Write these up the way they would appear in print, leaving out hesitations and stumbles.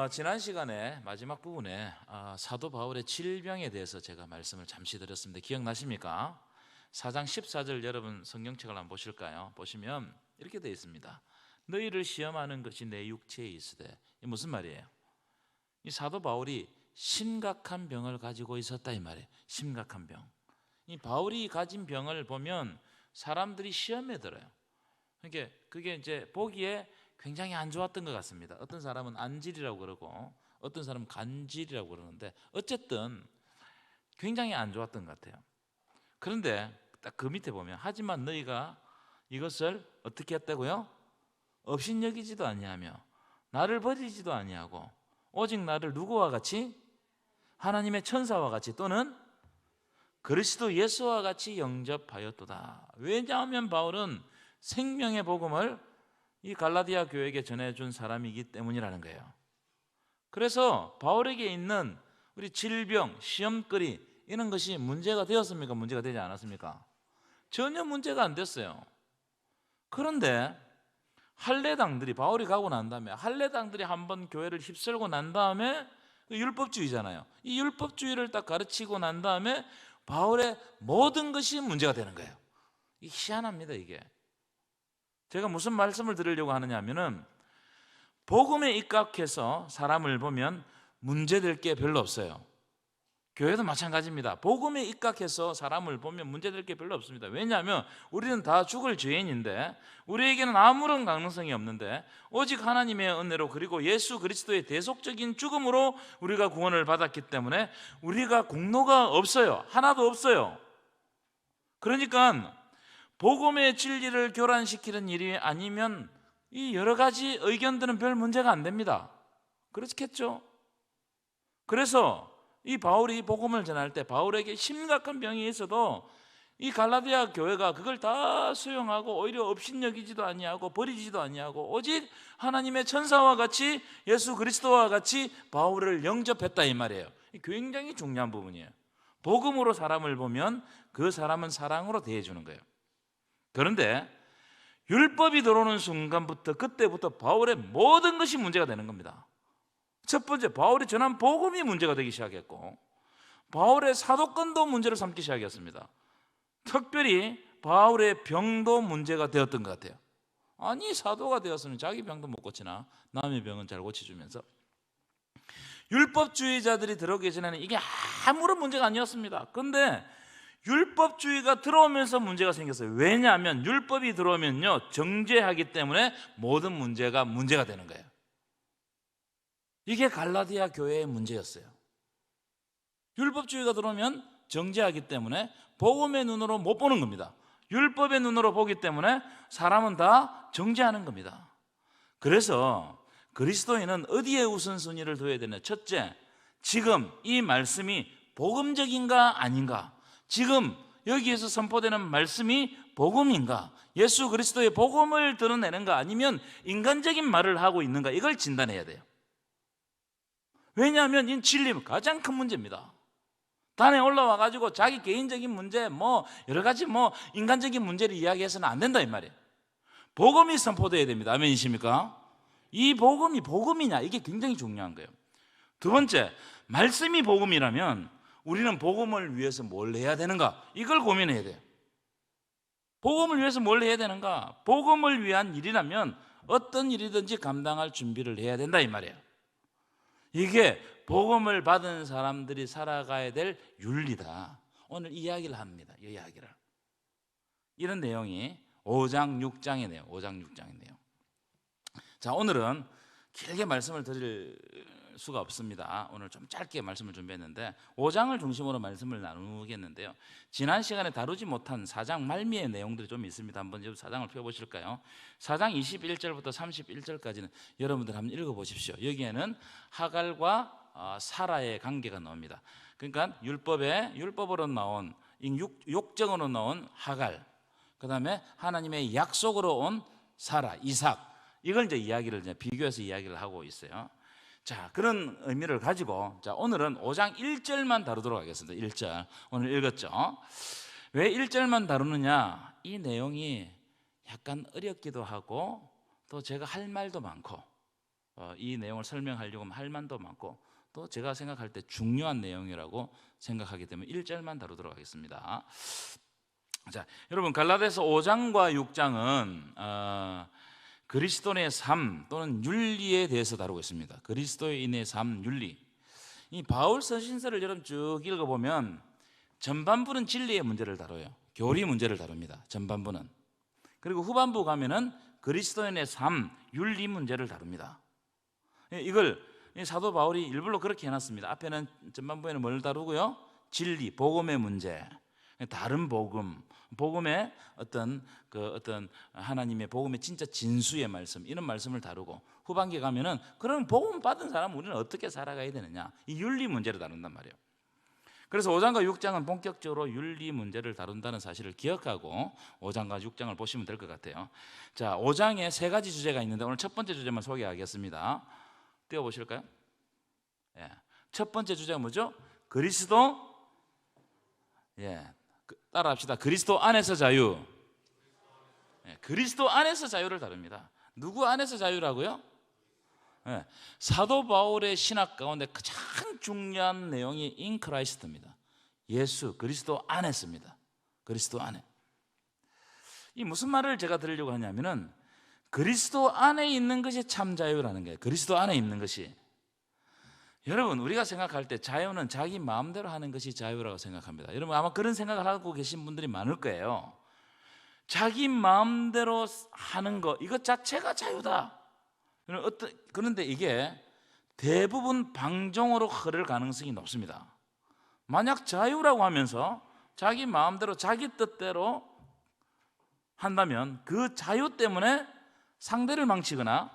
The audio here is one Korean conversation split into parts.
지난 시간에 마지막 부분에 사도 바울의 질병에 대해서 제가 말씀을 잠시 드렸습니다. 기억나십니까? 4장 14절 여러분 성경책을 한번 보실까요? 보시면 이렇게 되어 있습니다. 너희를 시험하는 것이 내 육체에 있으되. 이 무슨 말이에요? 이 사도 바울이 심각한 병을 가지고 있었다 이 말이에요. 심각한 병. 이 바울이 가진 병을 보면 사람들이 시험에 들어요. 그러니까 그게 이제 보기에 굉장히 안 좋았던 것 같습니다. 어떤 사람은 안질이라고 그러고 어떤 사람은 간질이라고 그러는데 어쨌든 굉장히 안 좋았던 것 같아요. 그런데 딱 그 밑에 보면 하지만 너희가 이것을 어떻게 했다고요? 업신여기지도 아니하며 나를 버리지도 아니하고 오직 나를 누구와 같이? 하나님의 천사와 같이 또는 그리스도 예수와 같이 영접하였도다. 왜냐하면 바울은 생명의 복음을 이 갈라디아 교회에게 전해준 사람이기 때문이라는 거예요. 그래서 바울에게 있는 우리 질병, 시험거리 이런 것이 문제가 되었습니까? 문제가 되지 않았습니까? 전혀 문제가 안 됐어요. 그런데 할례당들이 바울이 가고 난 다음에 할례당들이 한번 교회를 휩쓸고 난 다음에 율법주의잖아요. 이 율법주의를 딱 가르치고 난 다음에 바울의 모든 것이 문제가 되는 거예요. 이게 희한합니다. 이게 제가 무슨 말씀을 드리려고 하느냐 하면은 복음에 입각해서 사람을 보면 문제될 게 별로 없어요. 교회도 마찬가지입니다. 복음에 입각해서 사람을 보면 문제될 게 별로 없습니다. 왜냐하면 우리는 다 죽을 죄인인데 우리에게는 아무런 가능성이 없는데 오직 하나님의 은혜로 그리고 예수 그리스도의 대속적인 죽음으로 우리가 구원을 받았기 때문에 우리가 공로가 없어요. 하나도 없어요. 그러니까 복음의 진리를 교란시키는 일이 아니면 이 여러 가지 의견들은 별 문제가 안 됩니다. 그렇겠죠? 그래서 이 바울이 복음을 전할 때 바울에게 심각한 병이 있어도 이 갈라디아 교회가 그걸 다 수용하고 오히려 업신여기지도 아니하고 버리지도 아니하고 오직 하나님의 천사와 같이 예수 그리스도와 같이 바울을 영접했다 이 말이에요. 굉장히 중요한 부분이에요. 복음으로 사람을 보면 그 사람은 사랑으로 대해주는 거예요. 그런데 율법이 들어오는 순간부터 그때부터 바울의 모든 것이 문제가 되는 겁니다. 첫 번째, 바울이 전한 복음이 문제가 되기 시작했고 바울의 사도권도 문제를 삼기 시작했습니다. 특별히 바울의 병도 문제가 되었던 것 같아요. 아니 사도가 되었으면 자기 병도 못 고치나 남의 병은 잘 고쳐주면서. 율법주의자들이 들어오기 전에는 이게 아무런 문제가 아니었습니다. 그런데 율법주의가 들어오면서 문제가 생겼어요. 왜냐하면 율법이 들어오면요 정죄하기 때문에 모든 문제가 되는 거예요. 이게 갈라디아 교회의 문제였어요. 율법주의가 들어오면 정죄하기 때문에 복음의 눈으로 못 보는 겁니다. 율법의 눈으로 보기 때문에 사람은 다 정죄하는 겁니다. 그래서 그리스도인은 어디에 우선순위를 둬야 되냐? 첫째, 지금 이 말씀이 복음적인가 아닌가? 지금 여기에서 선포되는 말씀이 복음인가? 예수 그리스도의 복음을 드러내는가? 아니면 인간적인 말을 하고 있는가? 이걸 진단해야 돼요. 왜냐하면 이 진리는 가장 큰 문제입니다. 단에 올라와 가지고 자기 개인적인 문제 여러 가지 인간적인 문제를 이야기해서는 안 된다 이 말이에요. 복음이 선포되어야 됩니다. 아멘이십니까? 이 복음이 복음이냐 이게 굉장히 중요한 거예요. 두 번째, 말씀이 복음이라면 우리는 복음을 위해서 뭘 해야 되는가? 이걸 고민해야 돼요. 복음을 위해서 뭘 해야 되는가? 복음을 위한 일이라면 어떤 일이든지 감당할 준비를 해야 된다 이 말이에요. 이게 복음을 받은 사람들이 살아가야 될 윤리다. 오늘 이야기를 합니다. 이 이야기를. 이런 내용이 5장 6장의 내용. 5장 6장의 내용. 자, 오늘은 길게 말씀을 드릴 수가 없습니다. 오늘 좀 짧게 말씀을 준비했는데 5장을 중심으로 말씀을 나누겠는데요. 지난 시간에 다루지 못한 4장 말미의 내용들이 좀 있습니다. 한번 4장을 펴보실까요? 4장 21절부터 31절까지는 여러분들 한번 읽어보십시오. 여기에는 하갈과 사라의 관계가 나옵니다. 그러니까 율법으로 나온 욕정으로 나온 하갈, 그 다음에 하나님의 약속으로 온 사라, 이삭, 이걸 이제 비교해서 이야기를 하고 있어요. 자, 그런 의미를 가지고 오늘은 5장 1절만 다루도록 하겠습니다. 1절 오늘 읽었죠? 왜 1절만 다루느냐? 이 내용이 약간 어렵기도 하고 또 제가 할 말도 많고 이 내용을 설명하려고 하면 할 만도 많고 또 제가 생각할 때 중요한 내용이라고 생각하기 때문에 1절만 다루도록 하겠습니다. 자, 여러분 갈라디아서 5장과 6장은 그리스도인의 삶 또는 윤리에 대해서 다루고 있습니다. 그리스도인의 삶, 윤리. 이 바울 서신서를 여러분 쭉 읽어보면 전반부는 진리의 문제를 다뤄요. 교리 문제를 다룹니다. 전반부는. 그리고 후반부 가면은 그리스도인의 삶, 윤리 문제를 다룹니다. 이걸 사도 바울이 일부러 그렇게 해놨습니다. 앞에는 전반부에는 뭘 다루고요? 진리, 복음의 문제, 다른 복음, 복음의 어떤 하나님의 복음의 진짜 진수의 말씀, 이런 말씀을 다루고 후반기에 가면은 그럼 복음 받은 사람 우리는 어떻게 살아가야 되느냐, 이 윤리 문제를 다룬단 말이에요. 그래서 5장과 6장은 본격적으로 윤리 문제를 다룬다는 사실을 기억하고 5장과 6장을 보시면 될 것 같아요. 자, 5장에 세 가지 주제가 있는데 오늘 첫 번째 주제만 소개하겠습니다. 띄워보실까요? 예. 첫 번째 주제가 뭐죠? 그리스도, 따라합시다. 그리스도 안에서 자유. 그리스도 안에서 자유를 다룹니다. 누구 안에서 자유라고요? 사도 바울의 신학 가운데 가장 중요한 내용이 in Christ입니다. 예수, 그리스도 안에 있습니다. 그리스도 안에. 이 무슨 말을 제가 드리려고 하냐면은 그리스도 안에 있는 것이 참 자유라는 거예요. 그리스도 안에 있는 것이. 여러분, 우리가 생각할 때 자유는 자기 마음대로 하는 것이 자유라고 생각합니다. 여러분 아마 그런 생각을 하고 계신 분들이 많을 거예요. 자기 마음대로 하는 거, 이것 자체가 자유다. 그런데 이게 대부분 방종으로 흐를 가능성이 높습니다. 만약 자유라고 하면서 자기 마음대로 자기 뜻대로 한다면 그 자유 때문에 상대를 망치거나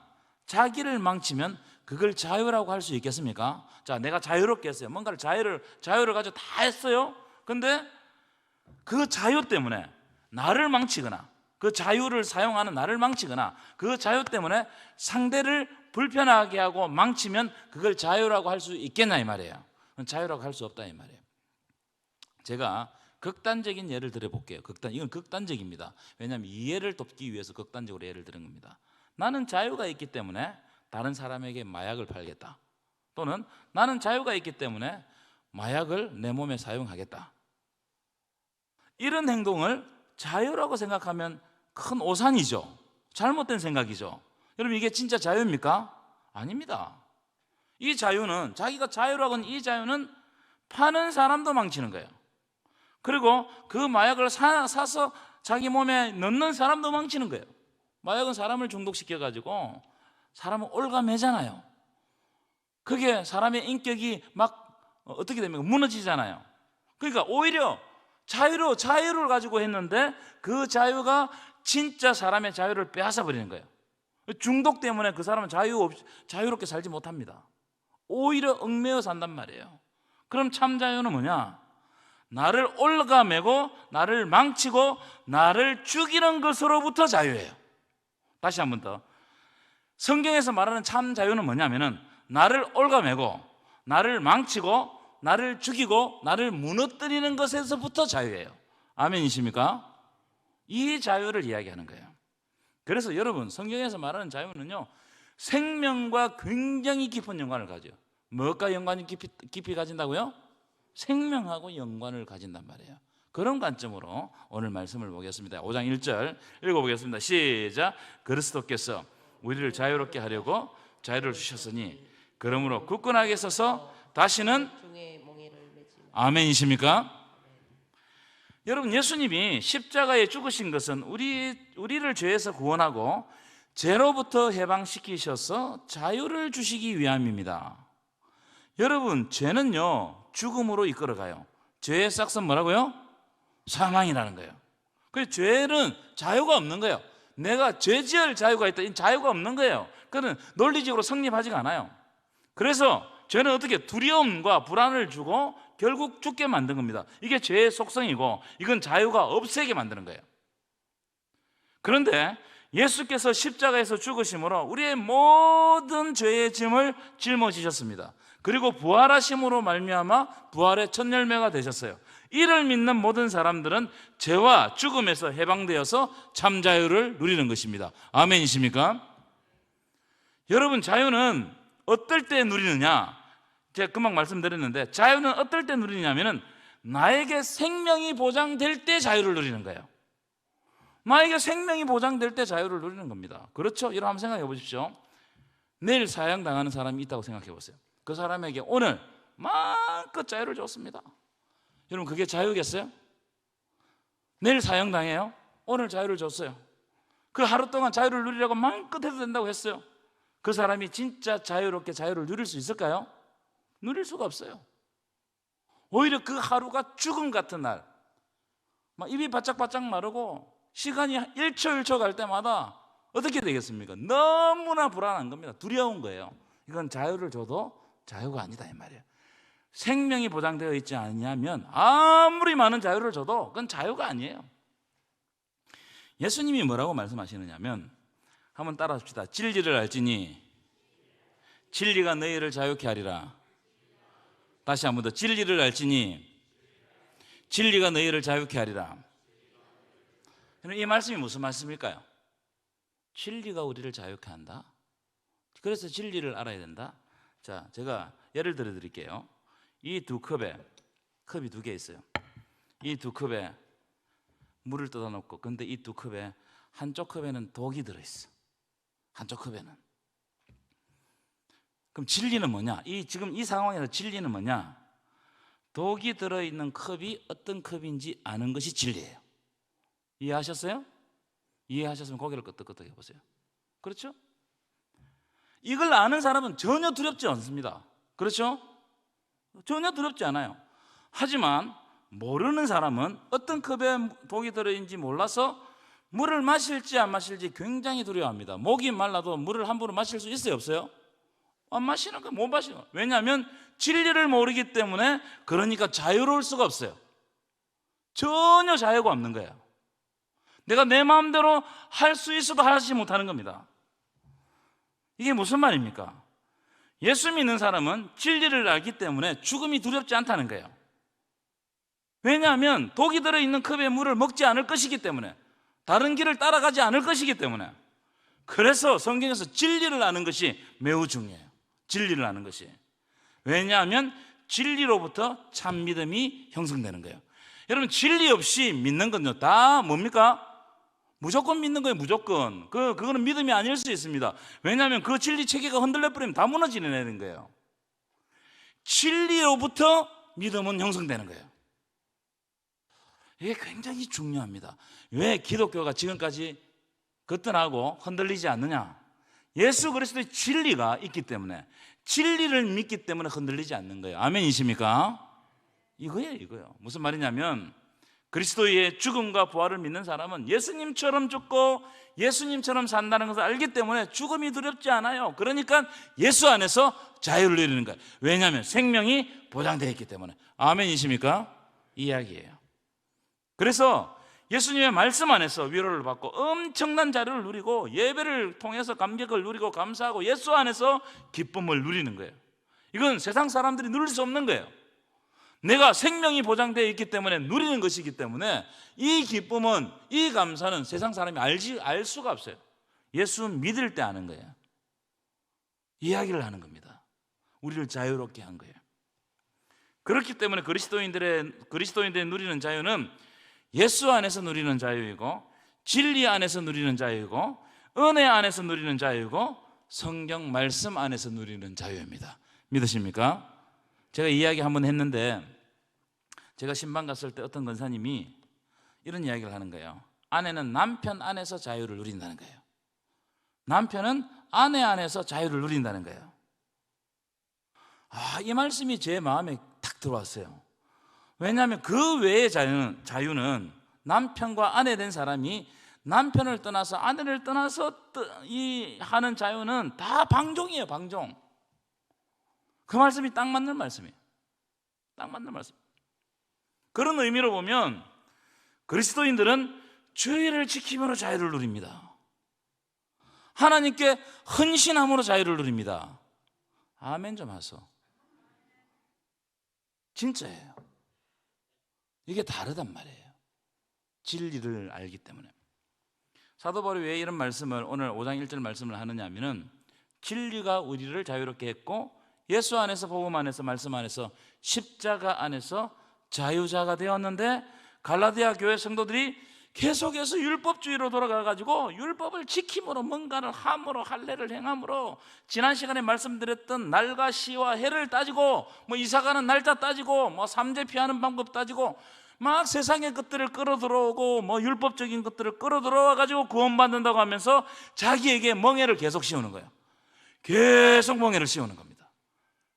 자기를 망치면 그걸 자유라고 할 수 있겠습니까? 자, 내가 자유롭게 했어요. 뭔가를 자유를 가지고 다 했어요. 근데 그 자유 때문에 나를 망치거나 그 자유를 사용하는 나를 망치거나 그 자유 때문에 상대를 불편하게 하고 망치면 그걸 자유라고 할 수 있겠나 이 말이에요. 자유라고 할 수 없다 이 말이에요. 제가 극단적인 예를 들어볼게요. 이건 극단적입니다. 왜냐하면 이해를 돕기 위해서 극단적으로 예를 드는 겁니다. 나는 자유가 있기 때문에 다른 사람에게 마약을 팔겠다. 또는 나는 자유가 있기 때문에 마약을 내 몸에 사용하겠다. 이런 행동을 자유라고 생각하면 큰 오산이죠. 잘못된 생각이죠. 여러분 이게 진짜 자유입니까? 아닙니다. 이 자유는, 자기가 자유라고 하는 이 자유는 파는 사람도 망치는 거예요. 그리고 그 마약을 사서 자기 몸에 넣는 사람도 망치는 거예요. 마약은 사람을 중독시켜가지고 사람을 올가매잖아요. 그게 사람의 인격이 막 어떻게 됩니까? 무너지잖아요. 그러니까 오히려 자유를 가지고 했는데 그 자유가 진짜 사람의 자유를 빼앗아 버리는 거예요. 중독 때문에 그 사람은 자유롭게 살지 못합니다. 오히려 얽매여 산단 말이에요. 그럼 참 자유는 뭐냐? 나를 올가매고 나를 망치고 나를 죽이는 것으로부터 자유예요. 다시 한 번 더. 성경에서 말하는 참 자유는 뭐냐면은 나를 올가매고 나를 망치고 나를 죽이고 나를 무너뜨리는 것에서부터 자유예요. 아멘이십니까? 이 자유를 이야기하는 거예요. 그래서 여러분 성경에서 말하는 자유는요 생명과 굉장히 깊은 연관을 가져요. 뭐가 연관이 깊이 가진다고요? 생명하고 연관을 가진단 말이에요. 그런 관점으로 오늘 말씀을 보겠습니다. 5장 1절 읽어보겠습니다. 시작. 그리스도께서 우리를 자유롭게 하려고 자유를 주셨으니 그러므로 굳건하게 서서 다시는 아멘이십니까? 여러분 예수님이 십자가에 죽으신 것은 우리를 죄에서 구원하고 죄로부터 해방시키셔서 자유를 주시기 위함입니다. 여러분 죄는요 죽음으로 이끌어가요. 죄의 싹은 뭐라고요? 사망이라는 거예요. 그래서 죄는 자유가 없는 거예요. 내가 죄 지을 자유가 있다. 이 자유가 없는 거예요. 그는 논리적으로 성립하지가 않아요. 그래서 죄는 어떻게 두려움과 불안을 주고 결국 죽게 만든 겁니다. 이게 죄의 속성이고 이건 자유가 없애게 만드는 거예요. 그런데 예수께서 십자가에서 죽으심으로 우리의 모든 죄의 짐을 짊어지셨습니다. 그리고 부활하심으로 말미암아 부활의 첫 열매가 되셨어요. 이를 믿는 모든 사람들은 죄와 죽음에서 해방되어서 참 자유를 누리는 것입니다. 아멘이십니까? 여러분, 자유는 어떨 때 누리느냐? 제가 금방 말씀드렸는데, 자유는 어떨 때 누리냐면은 나에게 생명이 보장될 때 자유를 누리는 거예요. 나에게 생명이 보장될 때 자유를 누리는 겁니다. 그렇죠? 여러분 한번 생각해 보십시오. 내일 사형당하는 사람이 있다고 생각해 보세요. 그 사람에게 오늘 마음껏 자유를 줬습니다. 여러분, 그게 자유겠어요? 내일 사형당해요? 오늘 자유를 줬어요. 그 하루 동안 자유를 누리려고 마음껏 해도 된다고 했어요. 그 사람이 진짜 자유롭게 자유를 누릴 수 있을까요? 누릴 수가 없어요. 오히려 그 하루가 죽음 같은 날, 막 입이 바짝바짝 마르고 시간이 1초 1초 갈 때마다 어떻게 되겠습니까? 너무나 불안한 겁니다. 두려운 거예요. 이건 자유를 줘도 자유가 아니다 이 말이에요. 생명이 보장되어 있지 않냐면 아무리 많은 자유를 줘도 그건 자유가 아니에요. 예수님이 뭐라고 말씀하시느냐면, 한번 따라합시다. 진리를 알지니 진리가 너희를 자유케 하리라. 다시 한번 더. 진리를 알지니 진리가 너희를 자유케 하리라. 이 말씀이 무슨 말씀일까요? 진리가 우리를 자유케 한다. 그래서 진리를 알아야 된다. 자, 제가 예를 들어 드릴게요. 이 두 컵에, 컵이 두 개 있어요. 이 두 컵에 물을 떠다 놓고, 근데 이 두 컵에 한쪽 컵에는 독이 들어있어. 한쪽 컵에는. 그럼 진리는 뭐냐? 지금 이 상황에서 진리는 뭐냐? 독이 들어있는 컵이 어떤 컵인지 아는 것이 진리예요. 이해하셨어요? 이해하셨으면 고개를 끄덕끄덕 해보세요. 그렇죠? 이걸 아는 사람은 전혀 두렵지 않습니다. 그렇죠? 전혀 두렵지 않아요. 하지만 모르는 사람은 어떤 컵에 독이 들어있는지 몰라서 물을 마실지 안 마실지 굉장히 두려워합니다. 목이 말라도 물을 함부로 마실 수 있어요, 없어요? 안 마시는 거, 못 마시는 거. 왜냐하면 진리를 모르기 때문에, 그러니까 자유로울 수가 없어요. 전혀 자유가 없는 거예요. 내가 내 마음대로 할 수 있어도 하지 못하는 겁니다. 이게 무슨 말입니까? 예수 믿는 사람은 진리를 알기 때문에 죽음이 두렵지 않다는 거예요. 왜냐하면 독이 들어있는 컵에 물을 먹지 않을 것이기 때문에, 다른 길을 따라가지 않을 것이기 때문에. 그래서 성경에서 진리를 아는 것이 매우 중요해요. 진리를 아는 것이. 왜냐하면 진리로부터 참 믿음이 형성되는 거예요. 여러분, 진리 없이 믿는 건요, 다 뭡니까? 무조건 믿는 거예요. 무조건. 그거는 믿음이 아닐 수 있습니다. 왜냐하면 그 진리 체계가 흔들려 버리면 다 무너지는 거예요. 진리로부터 믿음은 형성되는 거예요. 이게 굉장히 중요합니다. 왜 기독교가 지금까지 거뜬하고 흔들리지 않느냐? 예수 그리스도의 진리가 있기 때문에, 진리를 믿기 때문에 흔들리지 않는 거예요. 아멘이십니까? 이거예요. 무슨 말이냐면, 그리스도의 죽음과 부활을 믿는 사람은 예수님처럼 죽고 예수님처럼 산다는 것을 알기 때문에 죽음이 두렵지 않아요. 그러니까 예수 안에서 자유를 누리는 거예요. 왜냐하면 생명이 보장되어 있기 때문에. 아멘이십니까? 이 이야기예요. 그래서 예수님의 말씀 안에서 위로를 받고 엄청난 자유를 누리고, 예배를 통해서 감격을 누리고 감사하고 예수 안에서 기쁨을 누리는 거예요. 이건 세상 사람들이 누릴 수 없는 거예요. 내가 생명이 보장되어 있기 때문에 누리는 것이기 때문에, 이 기쁨은, 이 감사는 세상 사람이 알 수가 없어요. 예수 믿을 때 아는 거예요. 이야기를 하는 겁니다. 우리를 자유롭게 한 거예요. 그렇기 때문에 그리스도인들의 누리는 자유는 예수 안에서 누리는 자유이고, 진리 안에서 누리는 자유이고, 은혜 안에서 누리는 자유이고, 성경 말씀 안에서 누리는 자유입니다. 믿으십니까? 제가 이야기 한번 했는데, 제가 신방 갔을 때 어떤 권사님이 이런 이야기를 하는 거예요. 아내는 남편 안에서 자유를 누린다는 거예요. 남편은 아내 안에서 자유를 누린다는 거예요. 이 말씀이 제 마음에 탁 들어왔어요. 왜냐하면 그 외의 자유는 남편과 아내 된 사람이 남편을 떠나서 아내를 떠나서 하는 자유는 다 방종이에요. 방종. 그 말씀이 딱 맞는 말씀이에요. 딱 맞는 말씀. 그런 의미로 보면 그리스도인들은 죄를 지킴으로 자유를 누립니다. 하나님께 헌신함으로 자유를 누립니다. 아멘 좀 하소. 진짜예요. 이게 다르단 말이에요. 진리를 알기 때문에. 사도 바울이 왜 이런 말씀을, 오늘 5장 1절 말씀을 하느냐 하면은, 진리가 우리를 자유롭게 했고 예수 안에서, 복음 안에서, 말씀 안에서, 십자가 안에서 자유자가 되었는데 갈라디아 교회 성도들이 계속해서 율법주의로 돌아가가지고 율법을 지킴으로 뭔가를 함으로 할례를 행함으로 지난 시간에 말씀드렸던 날과 시와 해를 따지고 뭐 이사가는 날짜 따지고 뭐 삼재 피하는 방법 따지고 막 세상의 것들을 끌어들어오고 뭐 율법적인 것들을 끌어들어와가지고 구원받는다고 하면서 자기에게 멍해를 계속 씌우는 거예요. 계속 멍해를 씌우는 겁니다.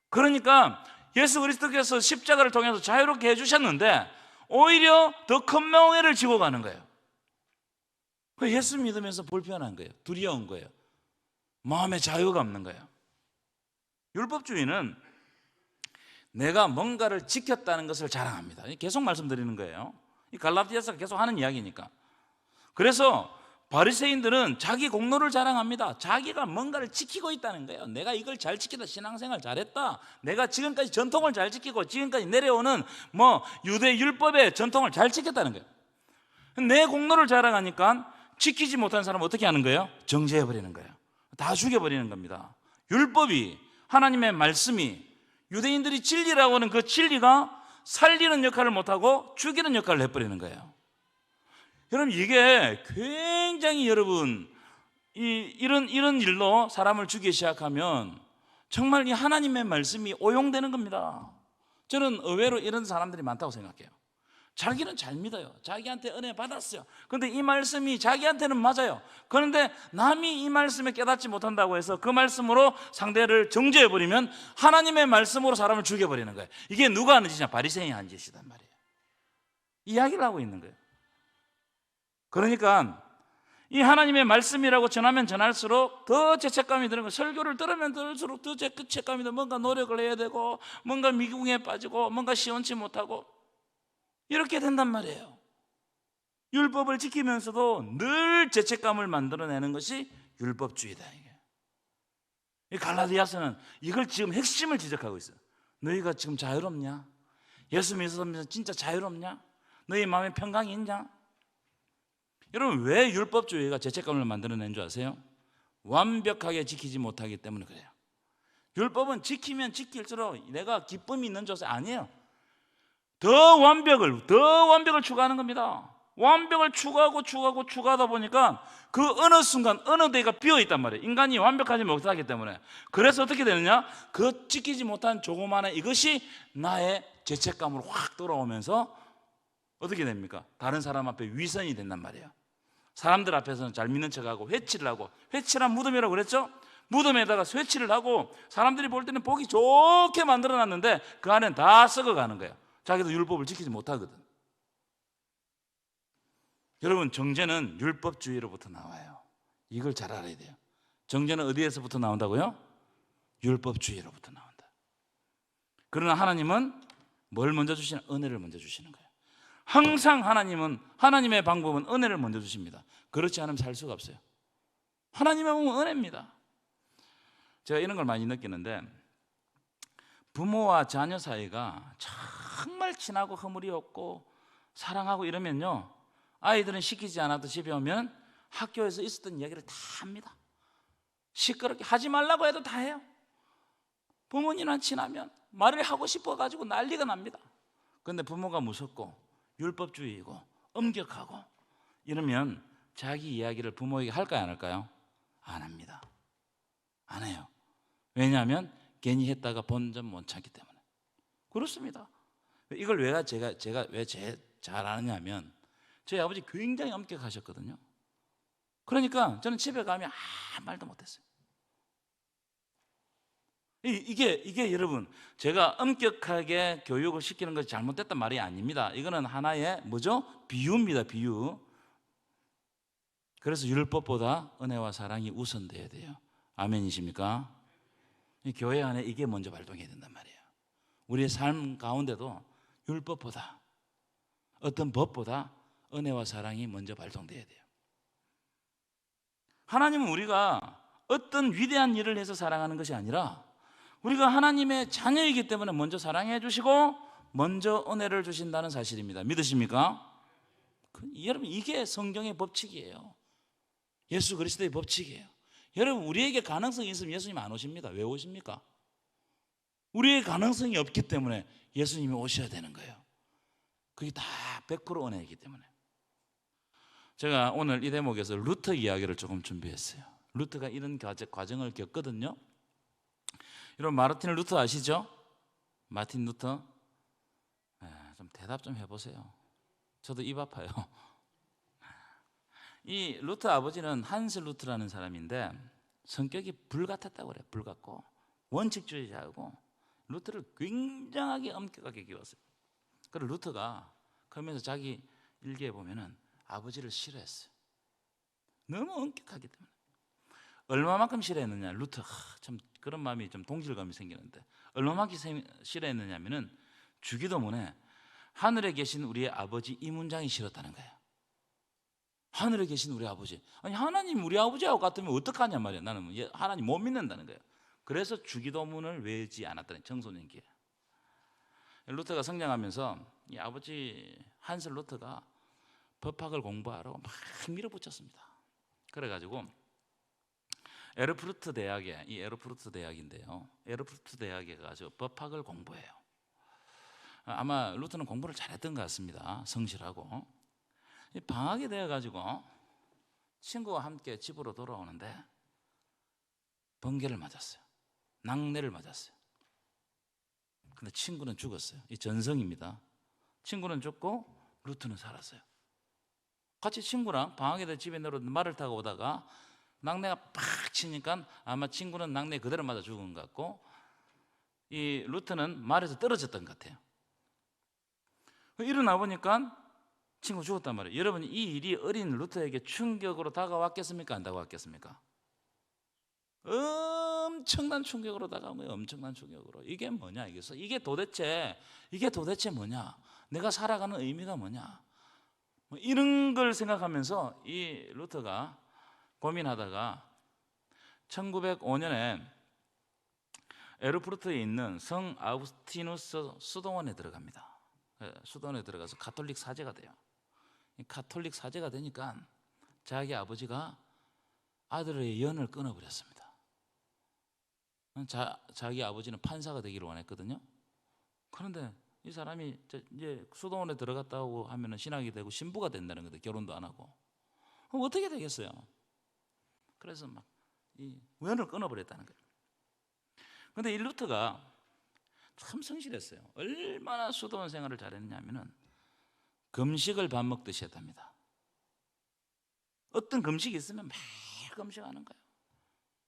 그러니까 예수 그리스도께서 십자가를 통해서 자유롭게 해주셨는데 오히려 더 큰 멍해를 지고 가는 거예요. 예수 믿으면서 불편한 거예요. 두려운 거예요. 마음에 자유가 없는 거예요. 율법주의는 내가 뭔가를 지켰다는 것을 자랑합니다. 계속 말씀드리는 거예요. 이 갈라디아서가 계속 하는 이야기니까. 그래서 바리새인들은 자기 공로를 자랑합니다. 자기가 뭔가를 지키고 있다는 거예요. 내가 이걸 잘 지키다, 신앙생활 잘했다, 내가 지금까지 전통을 잘 지키고 지금까지 내려오는 뭐 유대 율법의 전통을 잘 지켰다는 거예요. 내 공로를 자랑하니까 지키지 못한 사람은 어떻게 하는 거예요? 정죄해버리는 거예요. 다 죽여버리는 겁니다. 율법이, 하나님의 말씀이, 유대인들이 진리라고 하는 그 진리가 살리는 역할을 못하고 죽이는 역할을 해버리는 거예요. 여러분, 이게 굉장히 여러분 이런 일로 사람을 죽이기 시작하면 정말 이 하나님의 말씀이 오용되는 겁니다. 저는 의외로 이런 사람들이 많다고 생각해요. 자기는 잘 믿어요. 자기한테 은혜 받았어요. 그런데 이 말씀이 자기한테는 맞아요. 그런데 남이 이 말씀에 깨닫지 못한다고 해서 그 말씀으로 상대를 정죄해버리면 하나님의 말씀으로 사람을 죽여버리는 거예요. 이게 누가 하는 짓이냐? 바리새인이 하는 짓이단 말이에요. 이야기를 하고 있는 거예요. 그러니까 이 하나님의 말씀이라고 전하면 전할수록 더 죄책감이 드는 거예요. 설교를 들으면 들을수록 더 죄책감이 들고 뭔가 노력을 해야 되고 뭔가 미궁에 빠지고 뭔가 시원치 못하고 이렇게 된단 말이에요. 율법을 지키면서도 늘 죄책감을 만들어내는 것이 율법주의다. 이 갈라디아서는 이걸 지금 핵심을 지적하고 있어요. 너희가 지금 자유롭냐? 예수 믿으면서 진짜 자유롭냐? 너희 마음에 평강이 있냐? 여러분, 왜 율법주의가 죄책감을 만들어낸 줄 아세요? 완벽하게 지키지 못하기 때문에 그래요. 율법은 지키면 지킬수록 내가 기쁨이 있는 줄 아니에요. 더 완벽을 추구하는 겁니다. 완벽을 추구하다 보니까 그 어느 순간 어느 데가 비어있단 말이에요. 인간이 완벽하지 못하기 때문에. 그래서 어떻게 되느냐? 그 지키지 못한 조그마한 이것이 나의 죄책감으로 확 돌아오면서 어떻게 됩니까? 다른 사람 앞에 위선이 된단 말이에요. 사람들 앞에서는 잘 믿는 척하고 회치를 하고, 회치란 무덤이라고 그랬죠? 무덤에다가 회치를 하고 사람들이 볼 때는 보기 좋게 만들어놨는데 그 안에는 다 썩어가는 거예요. 자기도 율법을 지키지 못하거든. 여러분, 정죄는 율법주의로부터 나와요. 이걸 잘 알아야 돼요. 정죄는 어디에서부터 나온다고요? 율법주의로부터 나온다. 그러나 하나님은 뭘 먼저 주시나? 은혜를 먼저 주시는 거예요. 항상 하나님의 방법은 은혜를 먼저 주십니다. 그렇지 않으면 살 수가 없어요. 하나님의 방법은 은혜입니다. 제가 이런 걸 많이 느끼는데, 부모와 자녀 사이가 정말 친하고 허물이 없고 사랑하고 이러면요, 아이들은 시키지 않아도 집에 오면 학교에서 있었던 이야기를 다 합니다. 시끄럽게 하지 말라고 해도 다 해요. 부모님이랑 친하면 말을 하고 싶어가지고 난리가 납니다. 그런데 부모가 무섭고 율법주의이고 엄격하고 이러면 자기 이야기를 부모에게 할까요, 안 할까요? 안 합니다. 안 해요. 왜냐하면 괜히 했다가 본전 못 찾기 때문에. 그렇습니다. 이걸 왜 제가 왜 잘 아느냐면, 저희 아버지 굉장히 엄격하셨거든요. 그러니까 저는 집에 가면 아무 말도 못했어요. 이게 여러분, 제가 엄격하게 교육을 시키는 것이 잘못됐단 말이 아닙니다. 이거는 하나의 뭐죠? 비유입니다. 비유. 그래서 율법보다 은혜와 사랑이 우선돼야 돼요. 아멘이십니까? 이 교회 안에 이게 먼저 발동해야 된단 말이에요. 우리의 삶 가운데도 율법보다, 어떤 법보다 은혜와 사랑이 먼저 발동돼야 돼요. 하나님은 우리가 어떤 위대한 일을 해서 사랑하는 것이 아니라 우리가 하나님의 자녀이기 때문에 먼저 사랑해 주시고 먼저 은혜를 주신다는 사실입니다. 믿으십니까? 여러분, 이게 성경의 법칙이에요. 예수 그리스도의 법칙이에요. 여러분, 우리에게 가능성이 있으면 예수님 안 오십니다. 왜 오십니까? 우리의 가능성이 없기 때문에 예수님이 오셔야 되는 거예요. 그게 다 100% 은혜이기 때문에. 제가 오늘 이 대목에서 루터 이야기를 조금 준비했어요. 루터가 이런 과정을 겪거든요. 여러분, 마르틴 루터 아시죠? 마틴 루터. 좀 대답 좀 해보세요. 저도 입 아파요. 이 루터 아버지는 한스 루터라는 사람인데 성격이 불 같았다고 그래요. 불 같고 원칙주의자하고 루터를 굉장하게 엄격하게 키웠어요. 그래서 루터가 그러면서 자기 일기에 보면은 아버지를 싫어했어요. 너무 엄격하기 때문에. 얼마만큼 싫어했느냐? 루터 참 그런 마음이 좀 동질감이 생기는데 얼마만큼 싫어했느냐면은 주기도문에 하늘에 계신 우리의 아버지 이 문장이 싫었다는 거예요. 하늘에 계신 우리 아버지. 아니, 하나님 우리 아버지하고 같으면 어떡하냐 말이야. 나는 하나님 못 믿는다는 거예요. 그래서 주기도문을 외우지 않았다는 청소년기에. 루터가 성장하면서 이 아버지 한스 루터가 법학을 공부하라고 막 밀어붙였습니다. 그래가지고 에르푸르트 대학에, 이 에르푸르트 대학인데요, 에르푸르트 대학에 가서 법학을 공부해요. 아마 루터는 공부를 잘했던 것 같습니다. 성실하고. 방학이 되어가지고 친구와 함께 집으로 돌아오는데 번개를 맞았어요. 낙뢰를 맞았어요. 근데 친구는 죽었어요. 이 전성입니다. 친구는 죽고 루터는 살았어요. 같이 친구랑 방학에 대해 집에 내려 말을 타고 오다가 낙뢰가 팍 치니까 아마 친구는 낙뢰 그대로 맞아 죽은 것 같고 이 루터는 말에서 떨어졌던 것 같아요. 일어나 보니까 친구 죽었단 말이에요. 여러분, 이 일이 어린 루터에게 충격으로 다가왔겠습니까? 안 다가왔겠습니까? 엄청난 충격으로 다가온 거예요. 엄청난 충격으로. 이게 뭐냐? 이게 도대체 뭐냐? 내가 살아가는 의미가 뭐냐? 뭐 이런 걸 생각하면서 이 루터가 고민하다가 1905년에 에르푸르트에 있는 성 아우구스티누스 수도원에 들어갑니다. 수도원에 들어가서 가톨릭 사제가 돼요. 가톨릭 사제가 되니까 자기 아버지가 아들의 연을 끊어버렸습니다. 자기 아버지는 판사가 되기를 원했거든요. 그런데 이 사람이 이제 수도원에 들어갔다고 하면 신학이 되고 신부가 된다는 거죠. 결혼도 안 하고. 그럼 어떻게 되겠어요? 그래서 막 이 연을 끊어버렸다는 거예요. 그런데 이 루터가 참 성실했어요. 얼마나 수도원 생활을 잘했냐면은 금식을 밥 먹듯이 했답니다. 어떤 금식이 있으면 매일 금식하는 거예요.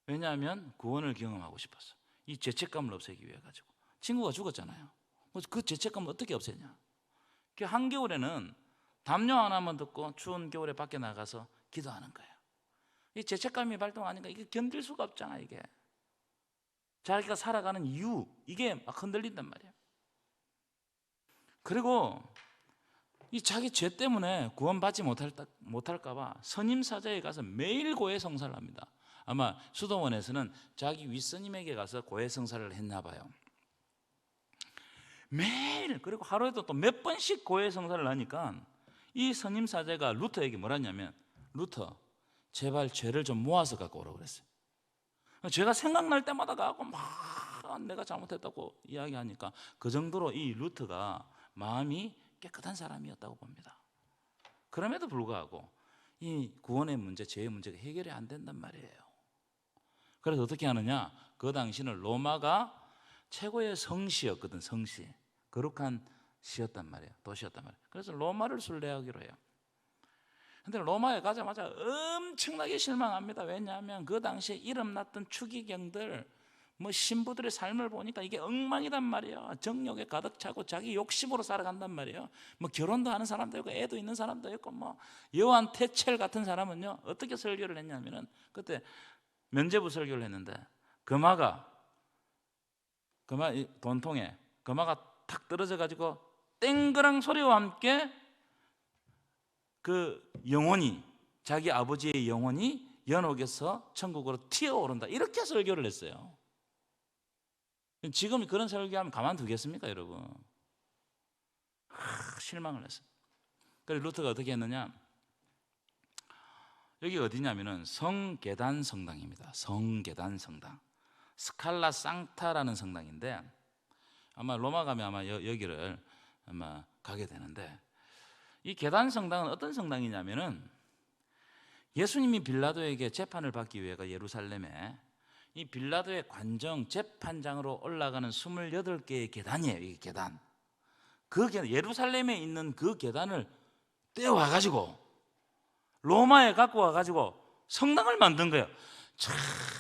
왜냐하면 구원을 경험하고 싶었어. 이 죄책감을 없애기 위해 가지고. 친구가 죽었잖아요. 그 죄책감을 어떻게 없애냐? 그 한겨울에는 담요 하나만 듣고 추운 겨울에 밖에 나가서 기도하는 거예요. 이 죄책감이 발동하니까 이게 견딜 수가 없잖아. 이게 자기가 살아가는 이유, 이게 막 흔들린단 말이에요. 그리고 이 자기 죄 때문에 구원받지 못할까 봐 선임사자에 가서 매일 고해성사를 합니다. 아마 수도원에서는 자기 윗선임에게 가서 고해성사를 했나 봐요. 매일. 그리고 하루에도 또 몇 번씩 고해성사를 하니까 이 선임사자가 루터에게 뭐라 했냐면, 루터 제발 죄를 좀 모아서 갖고 오라고 그랬어요. 죄가 생각날 때마다 가고 막 내가 잘못했다고 이야기하니까 그 정도로 이 루터가 마음이 깨끗한 사람이었다고 봅니다. 그럼에도 불구하고 이 구원의 문제, 죄의 문제가 해결이 안 된단 말이에요. 그래서 어떻게 하느냐? 그 당시는 로마가 최고의 성시였거든. 성시, 거룩한 시였단 말이에요. 도시였단 말이에요. 그래서 로마를 순례하기로 해요. 근데 로마에 가자마자 엄청나게 실망합니다. 왜냐하면 그 당시에 이름 났던 추기경들, 뭐 신부들의 삶을 보니까 이게 엉망이단 말이에요. 정욕에 가득 차고 자기 욕심으로 살아간단 말이에요. 뭐 결혼도 하는 사람도 있고 애도 있는 사람도 있고, 뭐 요한 테첼 같은 사람은요 어떻게 설교를 했냐면은, 그때 면죄부 설교를 했는데 금화가 돈통에 금화가 탁 떨어져 가지고 땡그랑 소리와 함께 그 영혼이, 자기 아버지의 영혼이 연옥에서 천국으로 튀어오른다, 이렇게 설교를 했어요. 지금 그런 설교하면 가만두겠습니까, 여러분? 실망을 했어요. 그래서 루터가 어떻게 했느냐? 여기 어디냐면은 성계단 성당입니다. 성계단 성당. 스칼라 상타라는 성당인데 아마 로마 가면 아마 여기를 아마 가게 되는데, 이 계단 성당은 어떤 성당이냐면은 예수님이 빌라도에게 재판을 받기 위해가 예루살렘에 이 빌라도의 관정 재판장으로 올라가는 28개의 계단이에요. 이 계단. 그 계단, 예루살렘에 있는 그 계단을 떼어와 가지고 로마에 갖고 와 가지고 성당을 만든 거예요. 참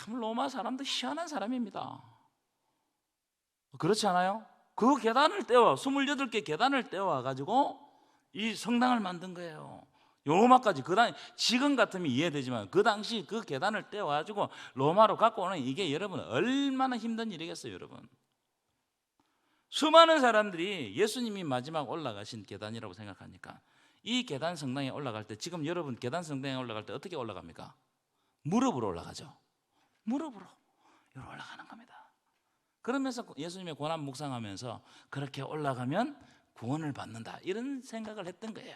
로마 사람도 희한한 사람입니다. 그렇지 않아요? 그 계단을 떼어 28개 계단을 떼어와 가지고 이 성당을 만든 거예요. 요마까지. 지금 같으면 이해되지만 그 당시 그 계단을 떼어 가지고 로마로 갖고 오는 이게 여러분 얼마나 힘든 일이겠어요, 여러분. 수많은 사람들이 예수님이 마지막 올라가신 계단이라고 생각하니까 이 계단 성당에 올라갈 때, 지금 여러분 계단 성당에 올라갈 때 어떻게 올라갑니까? 무릎으로 올라가죠. 무릎으로 올라가는 겁니다. 그러면서 예수님의 고난 묵상하면서 그렇게 올라가면 구원을 받는다, 이런 생각을 했던 거예요.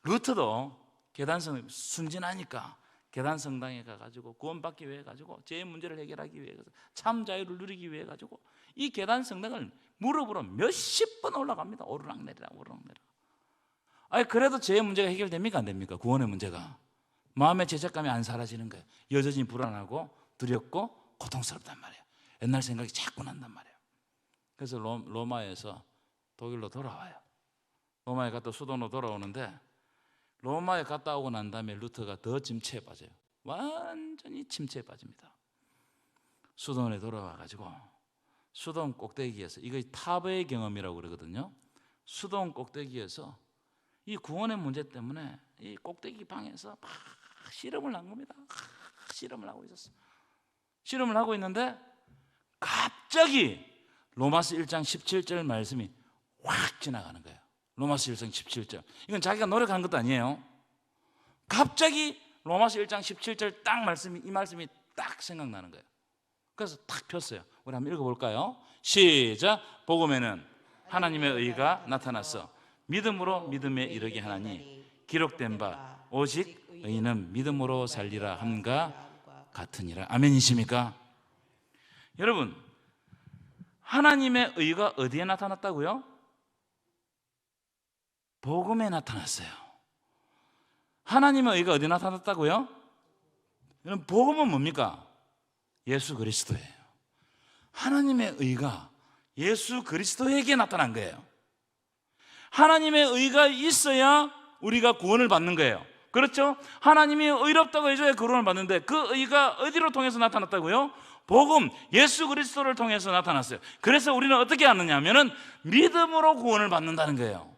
루터도 계단성 순진하니까 계단 성당에 가가지고 구원받기 위해 가지고 제 문제를 해결하기 위해 참 자유를 누리기 위해 가지고 이 계단 성당을 무릎으로 몇십 번 올라갑니다. 오르락내리락 오르락내리락. 아니 그래도 제 문제가 해결됩니까? 안 됩니까? 구원의 문제가. 마음의 죄책감이 안 사라지는 거예요. 여전히 불안하고 두렵고 고통스럽단 말이에요. 옛날 생각이 자꾸 난단 말이에요. 그래서 로마에서 독일로 돌아와요. 로마에 갔다 수도로 돌아오는데, 로마에 갔다 오고 난 다음에 루터가 더 침체에 빠져요. 완전히 침체에 빠집니다. 수도원에 돌아와 가지고 수도원 꼭대기에서, 이거 탑의 경험이라고 그러거든요. 수도원 꼭대기에서 이 구원의 문제 때문에 이 꼭대기 방에서 막 실험을 한 겁니다. 실험을 하고 있었어요. 실험을 하고 있는데 갑자기 로마서 1장 17절 말씀이 확 지나가는 거예요. 로마서 1장 17절. 이건 자기가 노력한 것도 아니에요. 갑자기 로마서 1장 17절 딱 말씀이, 이 말씀이 딱 생각나는 거예요. 그래서 탁 폈어요. 우리 한번 읽어볼까요? 시작. 복음에는 하나님의 의가 나타났어 믿음으로 믿음에 이르게 하나니 기록된 바 오직 의인은 믿음으로 살리라 함과 같으니라. 아멘이십니까? 여러분, 하나님의 의가 어디에 나타났다고요? 복음에 나타났어요. 하나님의 의가 어디에 나타났다고요? 여러분, 복음은 뭡니까? 예수 그리스도예요. 하나님의 의가 예수 그리스도에게 나타난 거예요. 하나님의 의가 있어야 우리가 구원을 받는 거예요. 그렇죠? 하나님이 의롭다고 해줘야 구원을 받는데 그 의가 어디로 통해서 나타났다고요? 복음, 예수 그리스도를 통해서 나타났어요. 그래서 우리는 어떻게 하느냐 하면은 믿음으로 구원을 받는다는 거예요.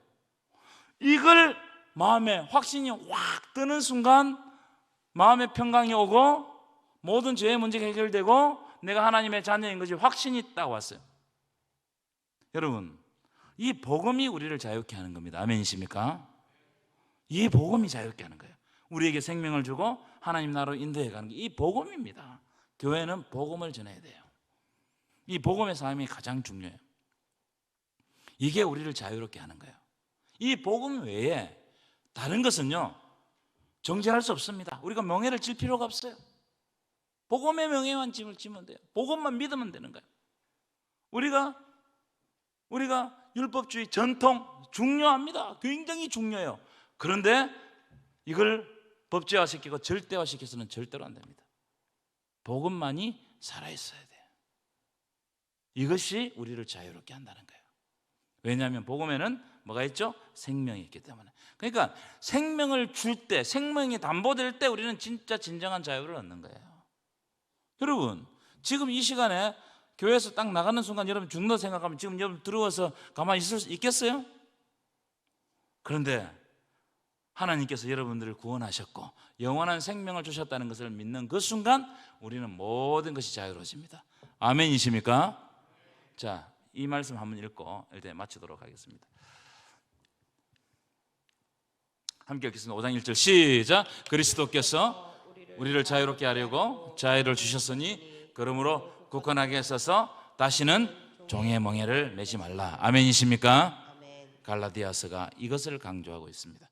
이걸 마음에 확신이 확 드는 순간 마음의 평강이 오고 모든 죄의 문제가 해결되고 내가 하나님의 자녀인 것이 확신이 딱 왔어요. 여러분, 이 복음이 우리를 자유케 하는 겁니다. 아멘이십니까? 이 복음이 자유케 하는 거예요. 우리에게 생명을 주고 하나님 나라로 인도해 가는 게 이 복음입니다. 교회는 복음을 전해야 돼요. 이 복음의 삶이 가장 중요해요. 이게 우리를 자유롭게 하는 거예요. 이 복음 외에 다른 것은요 정죄할 수 없습니다. 우리가 명예를 질 필요가 없어요. 복음의 명예만 지면 돼요. 복음만 믿으면 되는 거예요. 우리가 율법주의 전통 중요합니다. 굉장히 중요해요. 그런데 이걸 법제화시키고 절대화시켜서는 절대로 안 됩니다. 복음만이 살아있어야 돼요. 이것이 우리를 자유롭게 한다는 거예요. 왜냐하면 복음에는 뭐가 있죠? 생명이 있기 때문에. 그러니까 생명을 줄 때, 생명이 담보될 때 우리는 진짜 진정한 자유를 얻는 거예요. 여러분, 지금 이 시간에 교회에서 딱 나가는 순간 여러분 죽는다 생각하면 지금 여러분 들어와서 가만히 있을 수 있겠어요? 그런데 하나님께서 여러분들을 구원하셨고 영원한 생명을 주셨다는 것을 믿는 그 순간 우리는 모든 것이 자유로워집니다. 아멘이십니까? 자, 이 말씀 한번 읽고 일단 마치도록 하겠습니다. 함께 읽겠습니다. 5장 1절 시작. 그리스도께서 우리를 자유롭게 하려고 자유를 주셨으니 그러므로 굳건하게 서서 다시는 종의 멍에를 매지 말라. 아멘이십니까? 갈라디아서가 이것을 강조하고 있습니다.